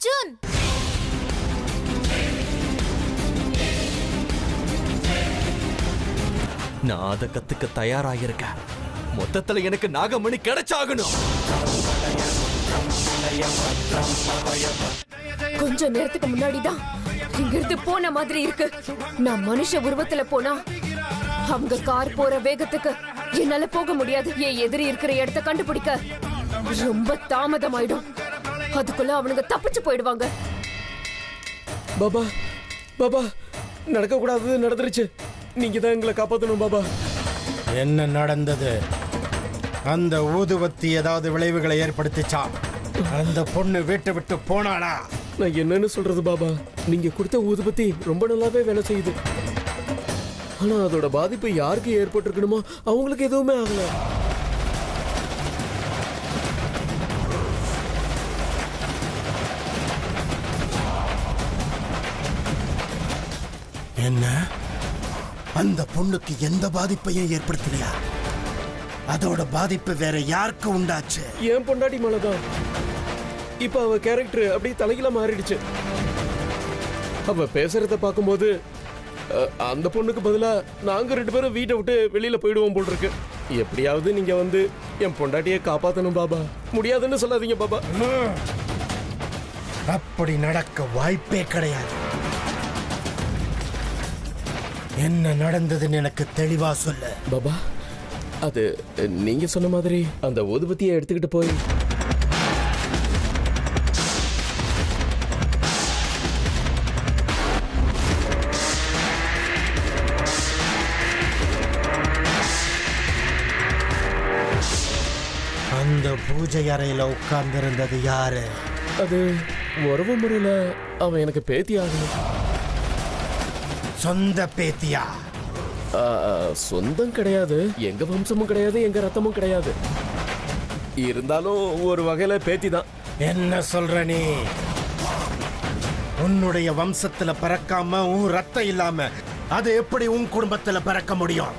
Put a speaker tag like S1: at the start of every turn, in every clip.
S1: அர்ஜுன்,
S2: நான் அதை கத்துக்க தயாராயிருக்கேன். மொத்தத்துல எனக்கு நாகமணி கிடைச்சாகணும்.
S3: கொஞ்ச நேரத்துக்கு முன்னாடிதான் இங்கிருந்து போன மாதிரி இருக்கு. நான் மனுஷ உருவத்துல போனா அவங்க கார் போற வேகத்துக்கு என்னால போக முடியாது. என் எதிரி இருக்கிற இடத்த கண்டுபிடிக்க ரொம்ப தாமதமாயிடும். அதுக்குள்ள அவனுங்க தப்பிச்சு போயிடுவாங்க.
S4: பாபா பாபா, நடக்க கூடாது நடந்துருச்சு. நீங்க தான் எங்களை காப்பாத்தணும் பாபா.
S5: என்ன நடந்தது? அந்த ஊதுவத்தி ஏதாவது விளைவுகளை ஏற்படுத்திச்சா? அந்த பொண்ணு வீட்டை விட்டு போனாளா?
S4: நான் என்னன்னு சொல்றது பாபா, நீங்க கொடுத்த ஊதுபத்தி ரொம்ப நல்லாவே வேலை செய்யுது. ஆனா அதோட பாதிப்பு யாருக்கு ஏற்பட்டிருக்கணுமோ அவங்களுக்கு எதுவுமே ஆகல.
S5: என்ன? அந்த பொண்ணுக்கு எந்த பாதிப்பையும் ஏற்படுத்தலையா? அதோட பாதிப்பு வேற யாருக்கு உண்டாச்சு?
S4: ஏன் பொண்டாட்டி மேலதான். இப்ப அவ கேரக்டர் அப்படியே தலையில மாறிடுச்சு. அவ பேசுறத பார்க்கும்போது அந்த பொண்ணுக்கு பதிலா நாங்க 2 பேரும் வீட்டை விட்டு வெளியில போயிடுவோம் போல் இருக்கு. எப்படியாவது நீங்க வந்து என் பொண்டாட்டியை காப்பாத்தணும் பாபா. முடியாதுன்னு சொல்லாதீங்க பாபா.
S5: அப்படி நடக்க வாய்ப்பே கிடையாது. என்ன நடந்ததுன்னு எனக்கு தெளிவா சொல்லு
S4: பாபா. அது நீங்க சொன்ன மாதிரி அந்த ஊதுபத்தியை எடுத்துக்கிட்டு போய்
S5: அந்த பூஜை அறையில உட்கார்ந்து இருந்தது யாரு?
S4: அது உறவு முறையில அவன் எனக்கு பேத்தி ஆகணும்.
S5: சொந்த பேத்தியா?
S4: சொந்தம் கிடையாது, எங்க வம்சமும் கிடையாது, எங்க ரத்தமும் கிடையாது. இருந்தாலும் ஒரு வகையில பேத்தி தான்.
S5: என்ன சொல்ற நீ? உன்னுடைய வம்சத்துல பிறக்காம உன் ரத்தம் இல்லாம அது எப்படி உன் குடும்பத்துல பிறக்க முடியும்?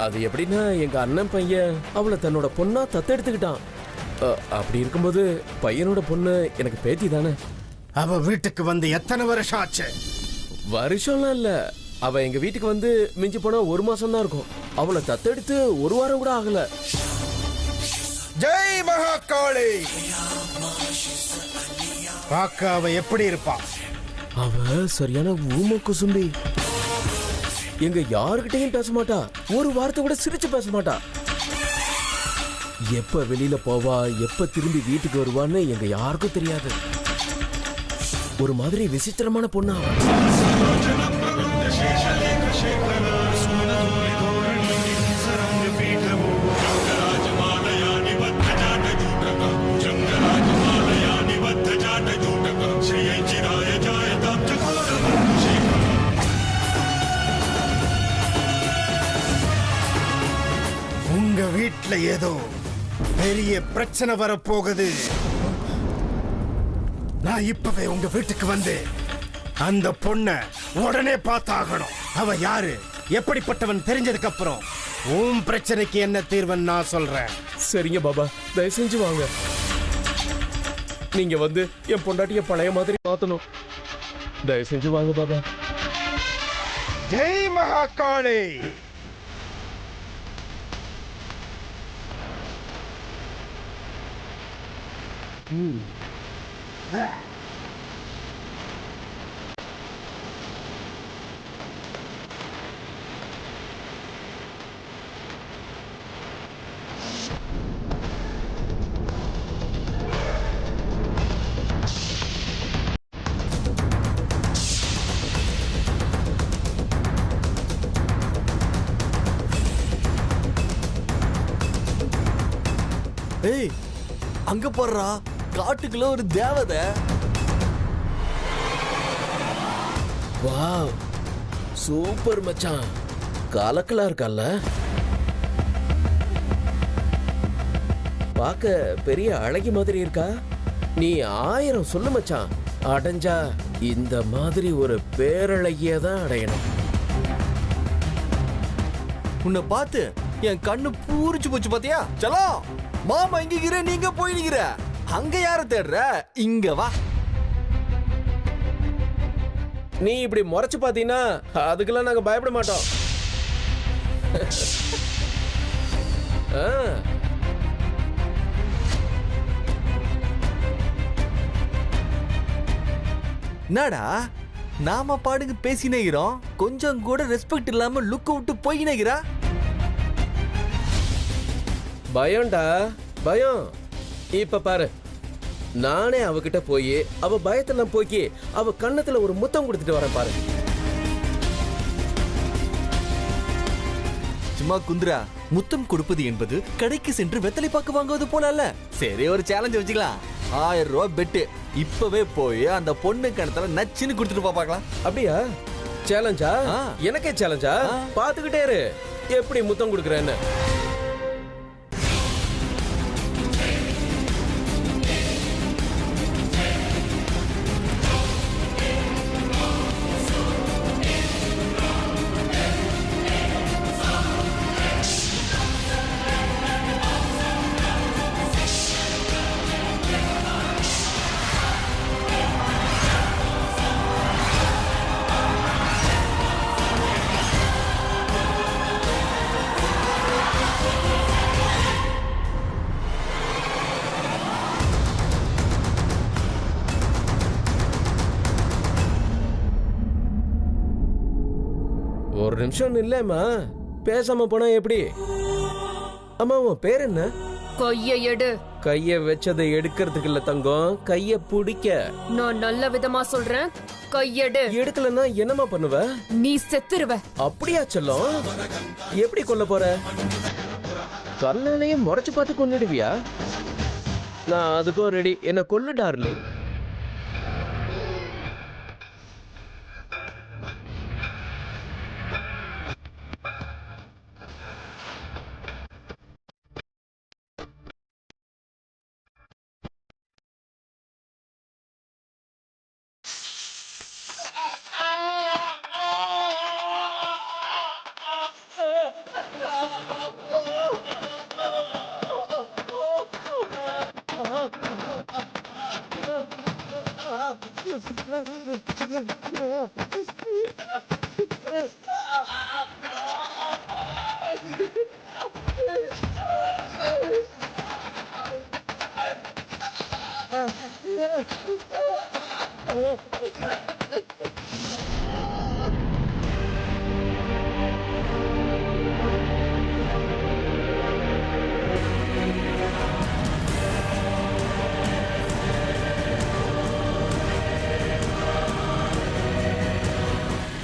S4: அது எப்படின்னா எங்க அண்ணன் பையன் அவளை தன்னோட பொண்ணா தத்தெடுத்துக்கிட்டான். அப்படி இருக்கும்போது பையனோட பொண்ணு எனக்கு பேத்தி தானே.
S5: அவ வீட்டுக்கு வந்து எத்தனை வருஷம் ஆச்சு?
S4: வருஷம்லாம் இல்ல, அவ எங்க வீட்டுக்கு வந்து மிஞ்சி போனா 1 மாசம் தான் இருக்கும். அவளை தத்தெடுத்து 1 வாரம் கூட ஆகல.
S5: ஜெய் மகாகாளி. பாக்க அவ எப்படி இருப்பா?
S4: அவ சரியான ஊம குசும்பி. எங்க யாருக்கிட்டையும் பேச மாட்டா, ஒரு வார்த்தை கூட சிரிச்சு பேச மாட்டா. எப்ப வெளியில போவா, எப்ப திரும்பி வீட்டுக்கு வருவான்னு எங்க யாருக்கும் தெரியாது. ஒரு மாதிரி விசித்திரமான பொண்ணா.
S5: உங்க வீட்டுல ஏதோ பெரிய பிரச்சனை வரப்போகுது. நான் இப்பவே உங்க வீட்டுக்கு வந்து அந்த பொண்ண உடனே பார்த்தாகணும். அவ யாரு, எப்படிப்பட்டவன் தெரிஞ்சதுக்கு அப்புறம் உன் பிரச்சனைக்கு என்ன தீர்வுன்னு நான் சொல்றேன்.
S4: சரிங்க பாபா, தயவு செஞ்சு வாங்க. நீங்க வந்து என் பொண்டாட்டிய பழைய மாதிரி மாத்தணும். தயவு செஞ்சு வாங்க பாபா.
S5: ஜெய் மகாகாளி.
S2: ஏய், அங்க போடுறா, காட்டுக்குள்ள ஒரு தேவதை.
S4: வாவ், சூப்பர் மச்சான். கலக்கலா இருக்கல்ல? பார்க்க பெரிய அழகி மாதிரி இருக்கா. நீ 1000 சொல்லு மச்சான். அடைஞ்சா இந்த மாதிரி ஒரு பேரழகிய தான் அடையணும்.
S2: உன்னை பார்த்து என் கண்ணு பூரிச்சு போச்சு பாத்தியா? சலோ மாமா இங்க நீங்க போய் நிக்கிற. அங்க யார தேடுற? இங்க வா.
S4: நீ இப்படி முறைச்சு பாத்தீங்கன்னா அதுக்கெல்லாம் நாங்க பயப்பட மாட்டோம்.
S2: என்னடா நாம பாடுக்கு பேசினேகிறோம், கொஞ்சம் கூட ரெஸ்பெக்ட் இல்லாம லுக்க விட்டு போயினேகிறா.
S4: பயம்டா பயம். இப்ப பாரு, நானே அவகிட்ட போய் அவ பயத்தெல்லாம் போக்கி அவ கண்ணத்துல ஒரு முத்தம் கொடுத்துட்டு வரேன் பாரு.
S2: சும்மா குந்திரா, முத்தம் கொடுப்பது என்பது கடைக்கு சென்று வெத்தலை பாக்கு வாங்குவது போல அல்ல. சரி, ஒரு சேலஞ்ச் வச்சுக்கலாம். 1000 ரூபாய் பெட்டு. இப்பவே போய் அந்த பொண்ணு கணத்துல நச்சுன்னு கொடுத்துட்டு பாக்கலாம்.
S4: அப்படியா? சேலஞ்சா? எனக்கே சேலஞ்சா? பாத்துக்கிட்டே இரு எப்படி முத்தம் கொடுக்கறேன்னு. ஒரு நிமிஷம் இல்லம்மா, பேசாம போனா எப்படி? அம்மா, உன் பேர் என்ன?
S3: கைய எடு.
S4: கைய வச்சதை எடுக்கிறதுக்கு இல்ல தங்கம், கைய பிடிக்க.
S3: நான் நல்ல விதமா சொல்றேன், கையெடு.
S4: எடுக்கலன்னா என்னமா பண்ணுவ?
S3: நீ செத்துருவ.
S4: அப்படியா செல்லம்? எப்படி கொல்ல போற? கல்லாலேயே முறைச்சு பார்த்து கொன்னுடுவியா? நான் அதுக்கும் ரெடி. என்ன கொல்லு டார்லிங்.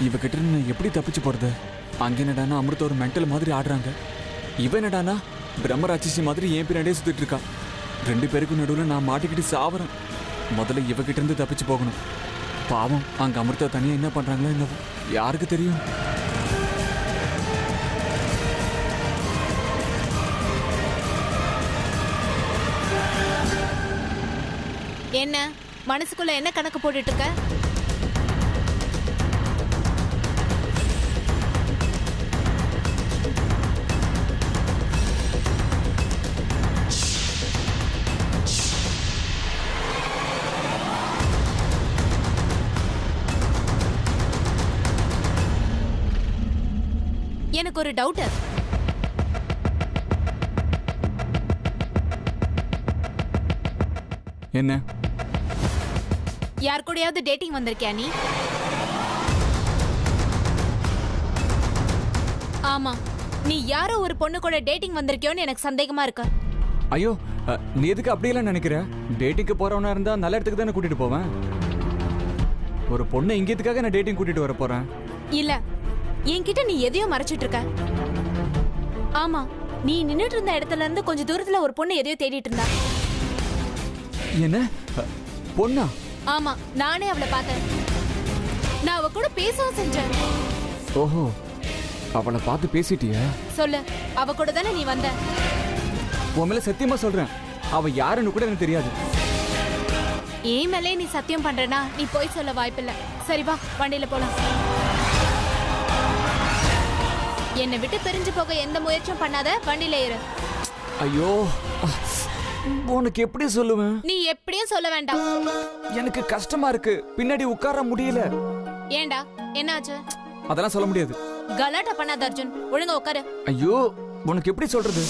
S1: இவகிட்ட நான் எப்படி தப்பிச்சு போறது? அங்க என்னடானா அமிர்த ஒரு மென்டல் மாதிரி ஆடுறாங்க. இவன் என்னடானா பிரம்ம ராட்சசி மாதிரி என் பின்னாடியே சுத்திட்டு இருக்கா. 2 பேருக்கும் நடுவில் நான் மாட்டிக்கிட்டு சாவறேன். முதல்ல இவகிட்ட இருந்து தப்பிச்சு போகணும். பாவம், அங்க அமிர்தா தனியா என்ன பண்றாங்களோ என்னவோ, யாருக்கு தெரியும்?
S6: என்ன மனசுக்குள்ள என்ன கணக்கு போட்டுட்டு இருக்க? எனக்கு ஒரு டவுட்.
S1: என்ன?
S6: யார் கூடயாவது டேட்டிங் வந்திருக்கியா நீ? ஆமா, நீ யாரோ ஒரு பொண்ணு கூட டேட்டிங் வந்திருக்கியோன்னு எனக்கு சந்தேகமா இருக்கு.
S1: ஐயோ, நீ எதுக்கு அப்படியெல்லாம் நினைக்கிற? டேட்டிங்க்கு போறவனா இருந்தா நல்ல இடத்துக்கு தானே கூட்டிட்டு போவேன். ஒரு பொண்ணை இங்கேதுக்காக நான் டேட்டிங் கூட்டிட்டு வர போறேன்.
S6: இல்ல, என்கிட்ட நீ எதையோ மறைச்சிட்டு இருக்க. ஆமா, நீ நின்னுட்டு இருந்த இடத்துல இருந்து கொஞ்சம் தூரத்துல ஒரு பொண்ணு எதையோ தேடிட்டு இருந்தா.
S1: என்ன பொண்ணா?
S6: ஆமா, நானே அவளை பார்த்தேன். நான் அவ கூட பேசவும் செஞ்சேன்.
S1: ஓஹோ, அவளை பார்த்து பேசிட்டியா?
S6: சொல்லு, அவ கூட தானே நீ வந்த?
S1: உன் மேல சத்தியமா சொல்றேன், அவ யாருன்னு கூட எனக்கு தெரியாது.
S6: ஏன் மேலே நீ சத்தியம் பண்றனா நீ போய் சொல்ல வாய்ப்பில்லை. சரி வா, வண்டியில போலாம். என்னை விட்டு பிரிஞ்சு போக எந்த முயற்சியும் பண்ணாத, வண்டியில ஏறு.
S1: ஐயோ, உனக்கு எப்படி சொல்லுவேன்?
S6: நீ எப்படியும் சொல்ல வேண்டாம்.
S1: எனக்கு கஷ்டமா இருக்கு, பின்னாடி உட்கார முடியல.
S6: ஏண்டா என்னாச்சு?
S1: அதெல்லாம் சொல்ல முடியாது.
S6: கலாட்டா பண்ணாத அர்ஜுன், ஒழுங்கா உட்காரு.
S1: ஐயோ, உனக்கு எப்படி சொல்றது?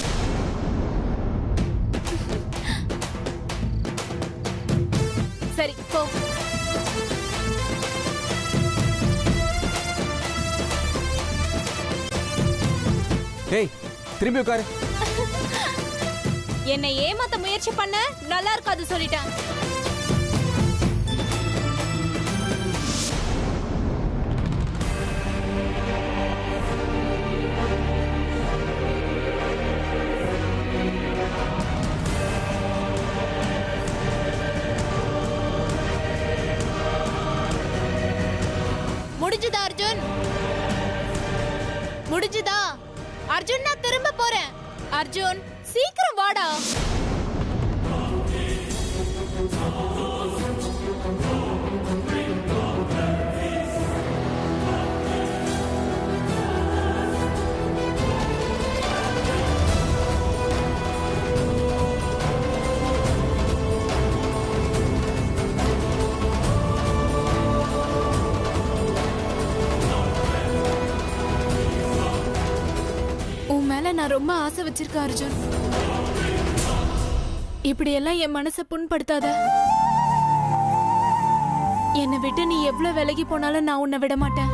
S6: சரி போ.
S1: ஏய், திரும்பி உட்காரு.
S6: என்னை ஏமாத்த முயற்சி பண்ண நல்லா இருக்காது சொல்லிட்டேன். முடிஞ்சுதா அர்ஜுன்? முடிஞ்சுதா அர்ஜுன்? நான் திரும்ப போறேன். அர்ஜுன் சீக்கிரம் வாடா. உன் மேல நான் ரொம்ப ஆசை வச்சிருக்கேன் அர்ஜுன். இப்படியெல்லாம் என் மனசை புண்படுத்தாத. என்னை விட்டு நீ எவ்வளவு விலகி போனாலும் நான் உன்னை விட மாட்டேன்.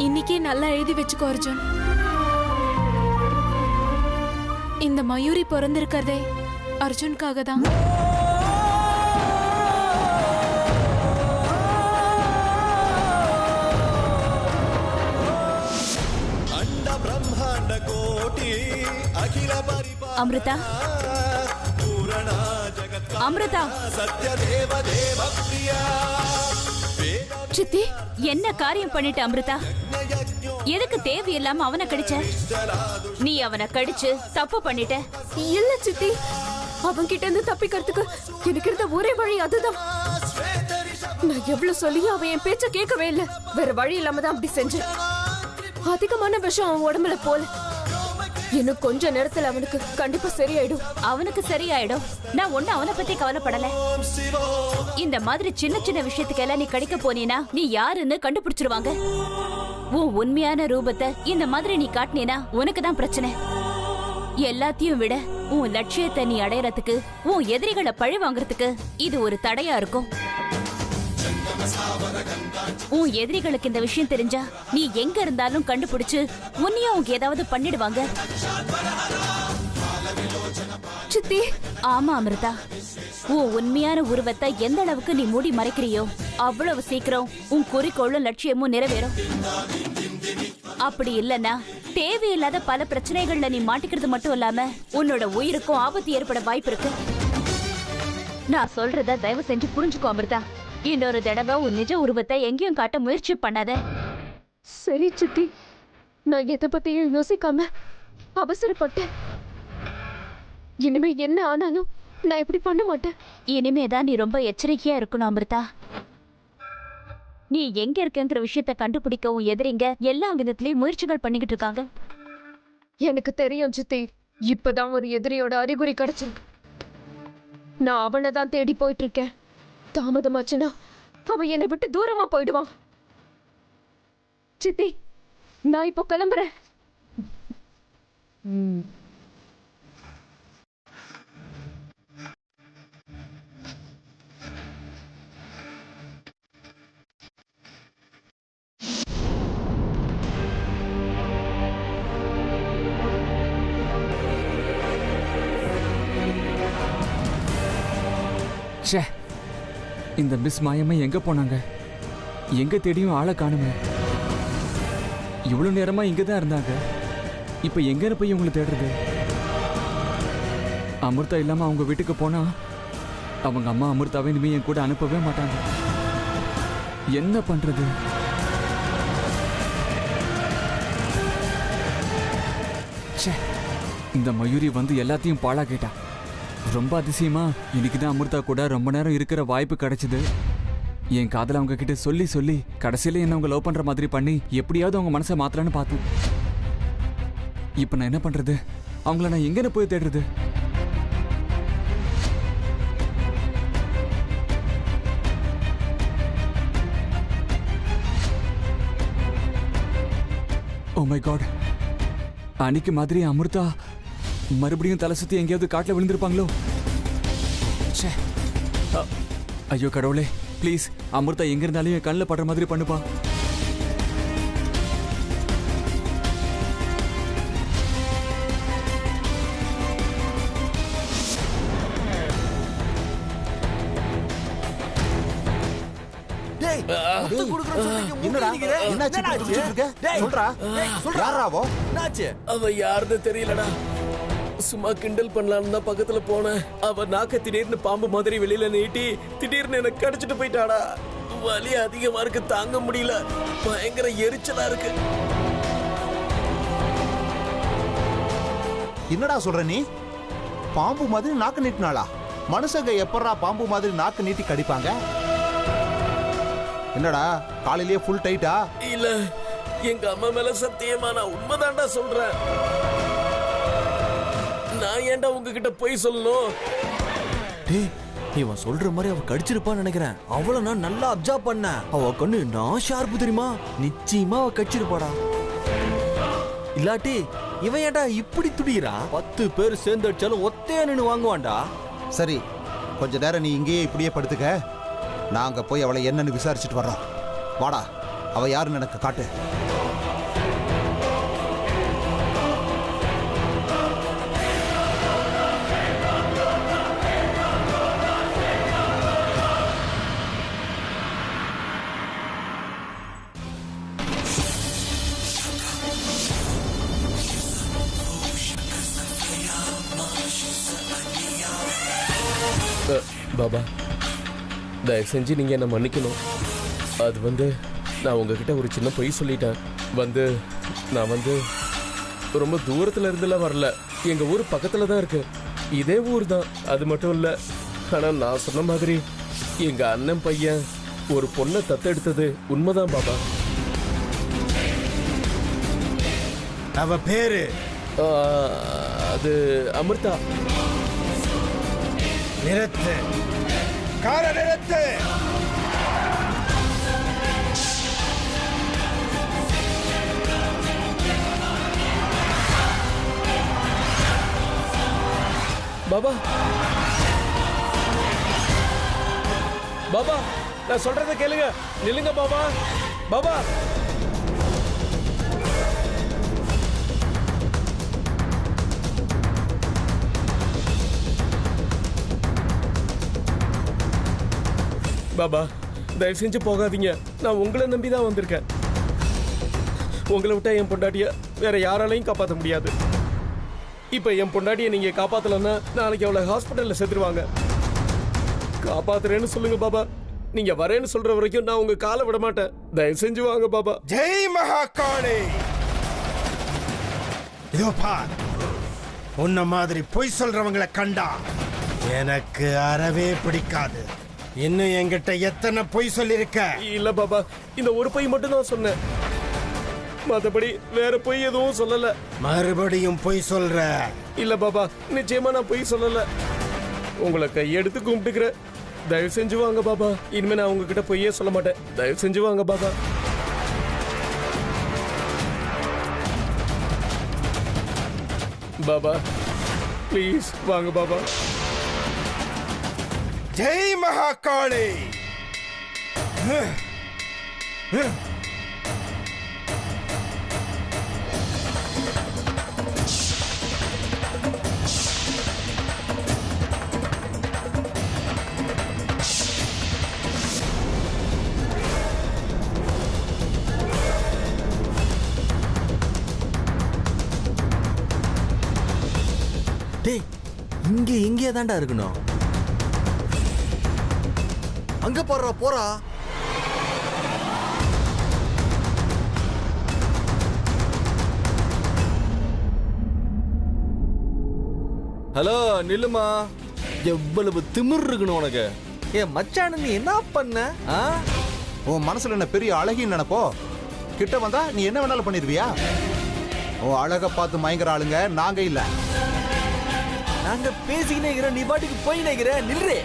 S6: இன்னைக்கே நல்லா எழுதி வச்சுக்கோ அர்ஜுன். இந்த மயூரி பிறந்திருக்கிறதே அர்ஜுனுக்காக தான். அமிர்தா, அமிர்தா,
S3: சித்தி,
S6: என்ன காரியம் பண்ணிட்ட அமிர்தா? எதுக்கு தேவையில்லாம அவனை கடிச்ச? நீ அவனை கடிச்சு தப்பு பண்ணிட்ட.
S3: இல்ல சித்தி, அவன்கிட்ட இருந்து தப்பிக்கிறதுக்கு எனக்கு இருந்த ஒரே வழி அதுதான். நான் எவ்வளவு சொல்லியும் அவன் என் பேச்ச கேட்கவே இல்லை. வேற வழி இல்லாம தான் அப்படி செஞ்சேன். அதிகமான விஷம் அவன் உடம்புல போல. இன்னும் கொஞ்ச நேரத்துல அவனுக்கு கண்டிப்பா சரியாயிடும்.
S6: அவனுக்கு சரியாயிடும். நான் ஒண்ணு அவனை பத்தி கவலைப்படல. இந்த மாதிரி சின்ன சின்ன விஷயத்துக்கு எல்லாம் நீ கடிக்க போனீனா நீ யாருன்னு கண்டுபிடிச்சிருவாங்க. உன் உண்மையான ரூபத்தை இந்த மாதிரி நீ காட்டினீனா உனக்கு தான் பிரச்சனை. எல்லாத்தையும் விட உன் லட்சியத்தை நீ அடையறதுக்கு, உன் எதிரிகளை பழி வாங்குறதுக்கு இது ஒரு தடையா இருக்கும். உன் எதிரிகளுக்கு இந்த விஷயம் தெரிஞ்சா நீ எங்க இருந்தாலும் கண்டுபிடிச்சு உன்னையும் அவங்க ஏதாவது பண்ணிடுவாங்க.
S3: சித்தி,
S6: ஆமா அமிர்தா, உன் உண்மையான உருவத்தை எந்த அளவுக்கு நீ மூடி மறைக்கிறியோ அவ்வளவு சீக்கிரம் உன் குறிக்கோளும் லட்சியமும் நிறைவேறும். அப்படி இல்லனா தேவையில்லாத பல பிரச்சனைகள்ல நீ மாட்டிக்கிறது மட்டும் இல்லாம உன்னோட உயிருக்கும் ஆபத்து ஏற்பட வாய்ப்பு இருக்கு. நான் சொல்றத தயவு செஞ்சு புரிஞ்சுக்கோ அமிர்தா. இன்னொரு தடவை உன் நிஜ உருவத்தை எங்கேயும் காட்ட முயற்சி பண்ணாத.
S3: சரி சித்தி, நான் எதை பத்தியும் யோசிக்காம அவசரப்பட்டேன். இனிமே என்ன ஆனாலும் நான் இப்படி பண்ண மாட்டேன்.
S6: இனிமேதான் நீ ரொம்ப எச்சரிக்கையா இருக்கணும் அமிர்தா. நீ எங்க இருக்கங்கிற விஷயத்தை கண்டுபிடிக்க உன் எதிரிங்க எல்லா விதத்திலயும் முயற்சிகள் பண்ணிக்கிட்டு இருக்காங்க.
S3: எனக்கு தெரியும் சித்தி, இப்பதான் ஒரு எதிரியோட அறிகுறி கிடைச்சிருக்கு. நான் அவனை தான் தேடி போயிட்டு இருக்கேன். தாமதமாச்சுன்னா அவன் என்னை விட்டு தூரமா போயிடுவான். சித்தி, நான் இப்போ கிளம்புறேன்.
S1: ச்சே, இந்த மிஸ் மாயம்மா எங்க போனாங்க? எங்க தேடியும் ஆளை காணுமே. இவ்வளவு நேரமா இங்க தான் இருந்தாங்க. இப்ப எங்க போய் உங்களை தேடுறது? அமிர்தா இல்லாம அவங்க வீட்டுக்கு போனா அவங்க அம்மா அமிர்தாவை இனிமே என் கூட அனுப்பவே மாட்டாங்க. என்ன பண்றது? ச்சே, இந்த மயூரி வந்து எல்லாத்தையும் பாழா கேட்டா. ரொம்ப அதிசயமா இன்னைக்குதான் அமிர்தா கூட ரொம்ப நேரம் இருக்கிற வாய்ப்பு கிடைச்சது. என் காதல அவங்க கிட்ட சொல்லி சொல்லி கடைசியில என்ன அவங்க லவ் பண்ற மாதிரி பண்ணி எப்படியாவது அவங்க மனசை மாத்தலான்னு பார்த்தேன். இப்ப நான் என்ன பண்றது? அவங்கள நான் எங்க போய் தேடுறது? ஓ மை காட், அன்னைக்கு மாதிரி அமிர்தா மறுபடியும் தலை சுத்தி எங்கேயாவது காட்டுல விழுந்திருப்பாங்களோ? ச்சே. ஐயோ கடவுளே, ப்ளீஸ் அமிர்தா எங்க இருந்தாலும் என் கண்ணில் படுற மாதிரி பண்ணுப்பா.
S2: என்னடா என்னாச்சு சொல்றா, யாராவோ
S4: என்னாச்சு? அவ யாருன்னு தெரியலடா. சும்மா கிண்டல் பண்ணலான்னு தான் பக்கத்துல போனேன். அவ நாக்க திடீர்னு பாம்பு மாதிரி வெளியில நீட்டி திடீர்னு எனக்கு கடிச்சிட்டு போயிட்டாடா. வலி அதிகமா இருக்கு, தாங்க முடியல. பயங்கர எரிச்சலா இருக்கு.
S7: என்னடா சொல்ற நீ? பாம்பு மாதிரி நாக்கு நீட்டினாளா? மனுஷங்க எப்படா பாம்பு மாதிரி நாக்கு நீட்டி கடிப்பாங்க? என்னடா காலையிலேயே ஃபுல் டைட்டா?
S4: இல்ல, எங்க அம்மா மேல சத்தியமா நான் உண்மைதான்டா சொல்றேன். நான் ஏன்டா உங்ககிட்ட போய் சொல்லணும்?
S2: டேய், இவன் சொல்ற மாதிரி அவ கடிச்சிருப்பான்னு நினைக்கிறேன். அவள நான் நல்லா அப்சர்வ் பண்ணேன். அவ கண்ணு நான் ஷார்ப்பு தெரியுமா? நிச்சயமா அவ கடிச்சிருப்பாடா. இல்லாட்டி இவன் ஏன்டா இப்படி துடிக்கிறா? 10 பேர் சேர்ந்து அடிச்சாலும் ஒத்தையா நின்னு வாங்குவான்டா.
S7: சரி, கொஞ்ச நேரம் நீ இங்கேயே இப்படியே படுத்துக்க. நாங்க போய் அவளை என்னன்னு விசாரிச்சுட்டு வர்றோம். வாடா, அவ யாருன்னு எனக்கு காட்டு.
S4: பாபா, தயவு செஞ்சு நீங்க என்ன மன்னிக்கணும். அது நான் உங்ககிட்ட ஒரு சின்ன பொய் சொல்லிட்டேன். நான் ரொம்ப தூரத்துல இருந்துலாம் வரல. எங்க ஊர் பக்கத்துல தான் இருக்கு. இதே ஊர் தான், அது மட்டும் இல்ல. ஆனா நான் சொன்ன மாதிரி எங்க அண்ணன் பையன் ஒரு பொண்ணை தத்தெடுத்தது உண்மைதான் பாபா.
S5: அவ பேரு
S4: அது அமிர்தா.
S5: நிறுத்து, கார நிறுத்து.
S4: பாபா, பாபா, நான் சொல்றதை கேளுங்க. நில்லுங்க பாபா. பாபா, பாபா, தயவு செஞ்சு போகாதீங்க. நான் உங்களை நம்பி தான் வந்திருக்கேன். உங்களை விட்டா என் பொண்டாட்டிய வேற யாராலையும் காப்பாற்ற முடியாது. இப்ப என் பொண்டாட்டியை நீங்க காப்பாத்தலன்னா நாளைக்கு அவளை ஹாஸ்பிட்டல்ல சேர்த்துருவாங்க. காப்பாத்துறேன்னு சொல்லுங்க பாபா. நீங்க வரேன்னு சொல்ற வரைக்கும் நான் உங்க காலை விட மாட்டேன். தயவு செஞ்சு வாங்க பாபா.
S5: ஜெய் மகாகாளி. இதோ பார், உன்ன மாதிரி பொய் சொல்றவங்களை கண்டா எனக்கு அறவே பிடிக்காது. இன்னும் என்கிட்ட எத்தனை பொய் சொல்லிருக்க?
S4: இல்ல பாபா, இந்த ஒரு பொய் மட்டும் தான் சொன்னேன். மத்தபடி வேற பொய் எதுவும் சொல்லல.
S5: மறுபடியும் பொய் சொல்ற?
S4: இல்ல பாபா, நிச்சயமா நான் பொய் சொல்லல. உங்களை கையெடுத்து கும்பிட்டுக்கிறேன். தயவு செஞ்சு வாங்க பாபா. இனிமே நான் உங்ககிட்ட பொய்யே சொல்ல மாட்டேன். தயவு செஞ்சு வாங்க பாபா. பாபா, ப்ளீஸ் வாங்க பாபா.
S5: ஜெய் மகாகாளி.
S2: டேய், இங்கே தான்டா இருக்கணும். அங்க போறா போறா. ஹலோ, நில்லுமா. எவ்வளவு திமிர் இருக்கணும் உனக்கு. ஏன் மச்சான், நீ என்ன பண்ண?
S7: உன் மனசுல என்ன பெரிய அழகின்னு நினைப்போ? கிட்ட வந்தா நீ என்ன வேணாலும் பண்ணிருவியா? உன் அழக பார்த்து மயங்குற ஆளுங்க நாங்க இல்ல.
S2: நாங்க பேசிக்கினே இருக்கிறோம், நீ பாட்டுக்கு போய் நினைக்கிற. நில்றே.